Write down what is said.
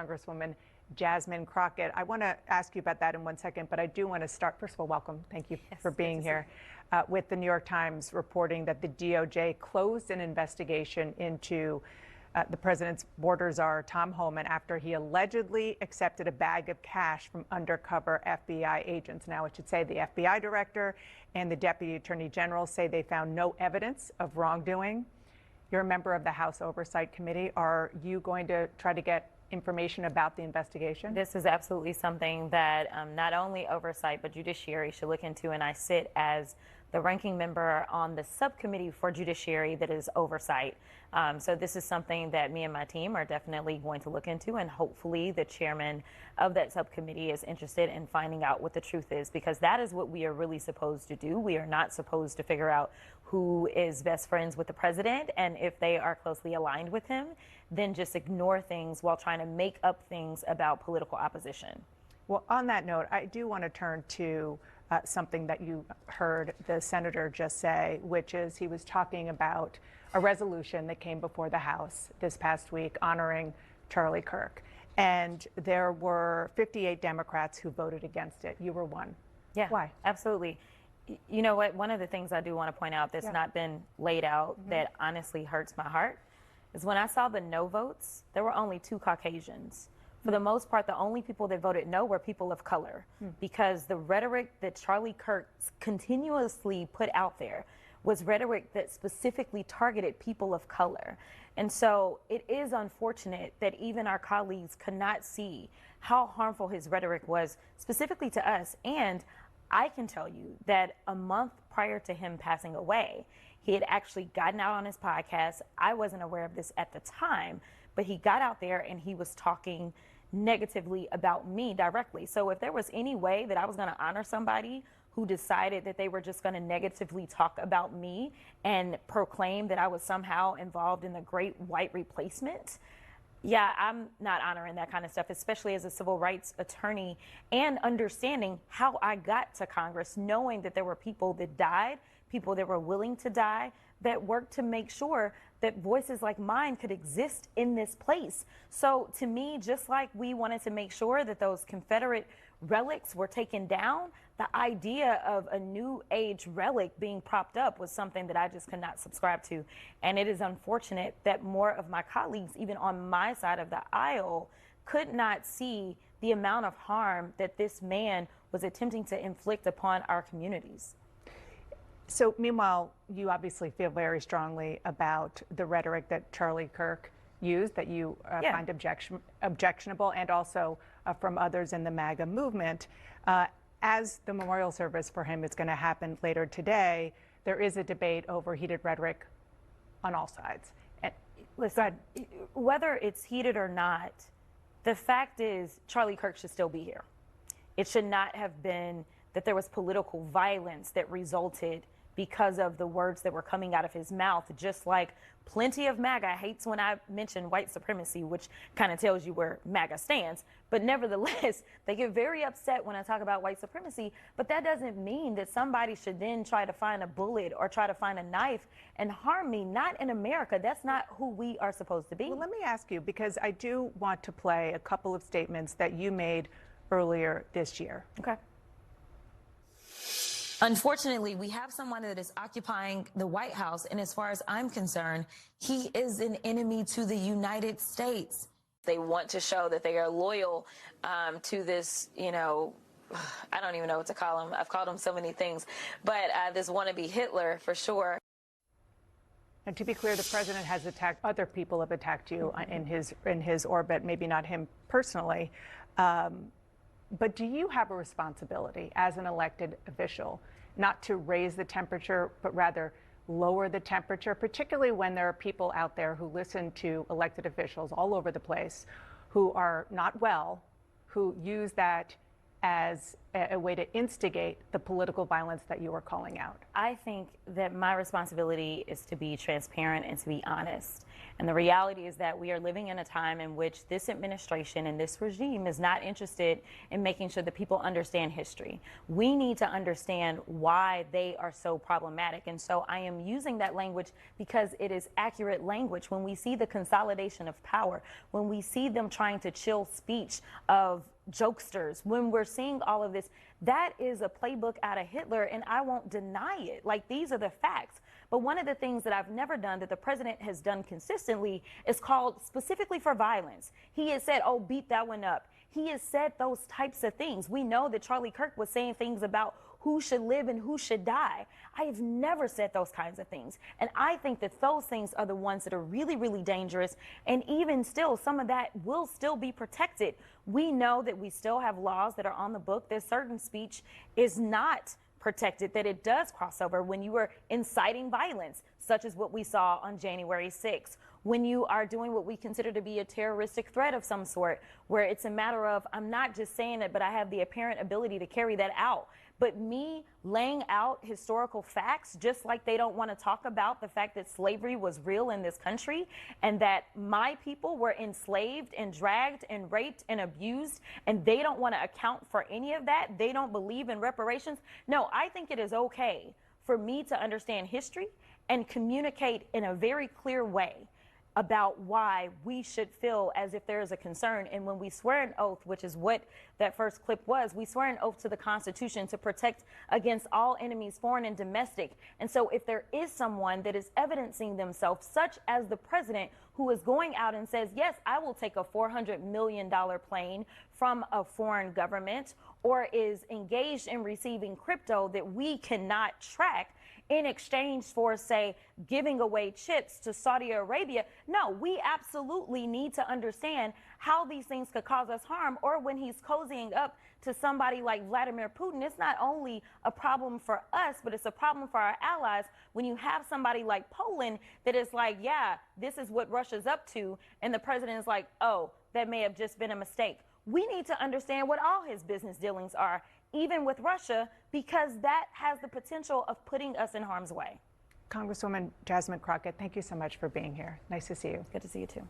Congresswoman Jasmine Crockett. I want to ask you about that in 1 second, but I do want to start. First of all, welcome. Thank you for being here. With the New York Times reporting that the DOJ closed an investigation into the president's border czar, Tom Homan, after he allegedly accepted a bag of cash from undercover FBI agents. Now, I should say the FBI director and the deputy attorney general say they found no evidence of wrongdoing. You're a member of the House Oversight Committee. Are you going to try to get information about the investigation? This is absolutely something that not only oversight but judiciary should look into, and I sit as the ranking member on the subcommittee for judiciary that is oversight. So this is something that me and my team are definitely going to look into, and hopefully the chairman of that subcommittee is interested in finding out what the truth is, because that is what we are really supposed to do. We are not supposed to figure out who is best friends with the president, and if they are closely aligned with him, then just ignore things while trying to make up things about political opposition. Well, on that note, I do want to turn to something that you heard the senator just say, which is he was talking about a resolution that came before the House this past week honoring Charlie Kirk. And there were 58 Democrats who voted against it. You were one. Yeah. Why? Absolutely. You know what? One of the things I do want to point out that's not been laid out that honestly hurts my heart is when I saw the no votes, there were only 2 Caucasians. For the most part, the only people that voted no were people of color, because the rhetoric that Charlie Kirk continuously put out there was rhetoric that specifically targeted people of color. And so it is unfortunate that even our colleagues could not see how harmful his rhetoric was specifically to us. And I can tell you that a month prior to him passing away, he had actually gotten out on his podcast. I wasn't aware of this at the time, but he got out there and he was talking negatively about me directly. So if there was any way that I was going to honor somebody who decided that they were just going to negatively talk about me and proclaim that I was somehow involved in the great white replacement, yeah, I'm not honoring that kind of stuff, especially as a civil rights attorney, and understanding how I got to Congress, knowing that there were people that died, people that were willing to die, that worked to make sure that voices like mine could exist in this place. So to me, just like we wanted to make sure that those Confederate relics were taken down, the idea of a new age relic being propped up was something that I just could not subscribe to. And it is unfortunate that more of my colleagues, even on my side of the aisle, could not see the amount of harm that this man was attempting to inflict upon our communities. So meanwhile, you obviously feel very strongly about the rhetoric that Charlie Kirk used, that you find objectionable, and also from others in the MAGA movement. As the memorial service for him is going to happen later today, there is a debate over heated rhetoric on all sides. And listen, whether it's heated or not, the fact is Charlie Kirk should still be here. It should not have been that there was political violence that resulted because of the words that were coming out of his mouth, just like plenty of MAGA hates when I mention white supremacy, which kind of tells you where MAGA stands. But nevertheless, they get very upset when I talk about white supremacy. But that doesn't mean that somebody should then try to find a bullet or try to find a knife and harm me. Not in America. That's not who we are supposed to be. Well, let me ask you, because I do want to play a couple of statements that you made earlier this year. Okay. Unfortunately, we have someone that is occupying the White House, and as far as I'm concerned, he is an enemy to the United States. They want to show that they are loyal to this, you know, I don't even know what to call him. I've called him so many things, but this wannabe Hitler for sure. And to be clear, the president has attacked, other people have attacked you in his orbit, maybe not him personally. But do you have a responsibility as an elected official not to raise the temperature, but rather lower the temperature, particularly when there are people out there who listen to elected officials all over the place who are not well, who use that as a way to instigate the political violence that you were calling out? I think that my responsibility is to be transparent and to be honest. And the reality is that we are living in a time in which this administration and this regime is not interested in making sure that people understand history. We need to understand why they are so problematic. And so I am using that language because it is accurate language. When we see the consolidation of power, when we see them trying to chill speech of jokesters, when we're seeing all of this, that is a playbook out of Hitler, and I won't deny it. Like, these are the facts. But one of the things that I've never done that the president has done consistently is called specifically for violence. He has said, oh, beat that one up. He has said those types of things. We know that Charlie Kirk was saying things about who should live and who should die. I have never said those kinds of things. And I think that those things are the ones that are really, really dangerous. And even still, some of that will still be protected. We know that we still have laws that are on the book that certain speech is not protected, that it does cross over when you are inciting violence, such as what we saw on January 6th. When you are doing what we consider to be a terroristic threat of some sort, where it's a matter of, I'm not just saying it, but I have the apparent ability to carry that out. But me laying out historical facts, just like they don't want to talk about the fact that slavery was real in this country and that my people were enslaved and dragged and raped and abused, and they don't want to account for any of that. They don't believe in reparations. No, I think it is okay for me to understand history and communicate in a very clear way about why we should feel as if there is a concern. And when we swear an oath, which is what that first clip was, we swear an oath to the Constitution to protect against all enemies, foreign and domestic. And so if there is someone that is evidencing themselves, such as the president, who is going out and says, yes, I will take a $400 million plane from a foreign government, or is engaged in receiving crypto that we cannot track in exchange for, say, giving away chips to Saudi Arabia. No, we absolutely need to understand how these things could cause us harm. Or when he's cozying up to somebody like Vladimir Putin, it's not only a problem for us, but it's a problem for our allies. When you have somebody like Poland that is like, yeah, this is what Russia's up to, and the president is like, oh, that may have just been a mistake. We need to understand what all his business dealings are, even with Russia, because that has the potential of putting us in harm's way. Congresswoman Jasmine Crockett, thank you so much for being here. Nice to see you. Good to see you too.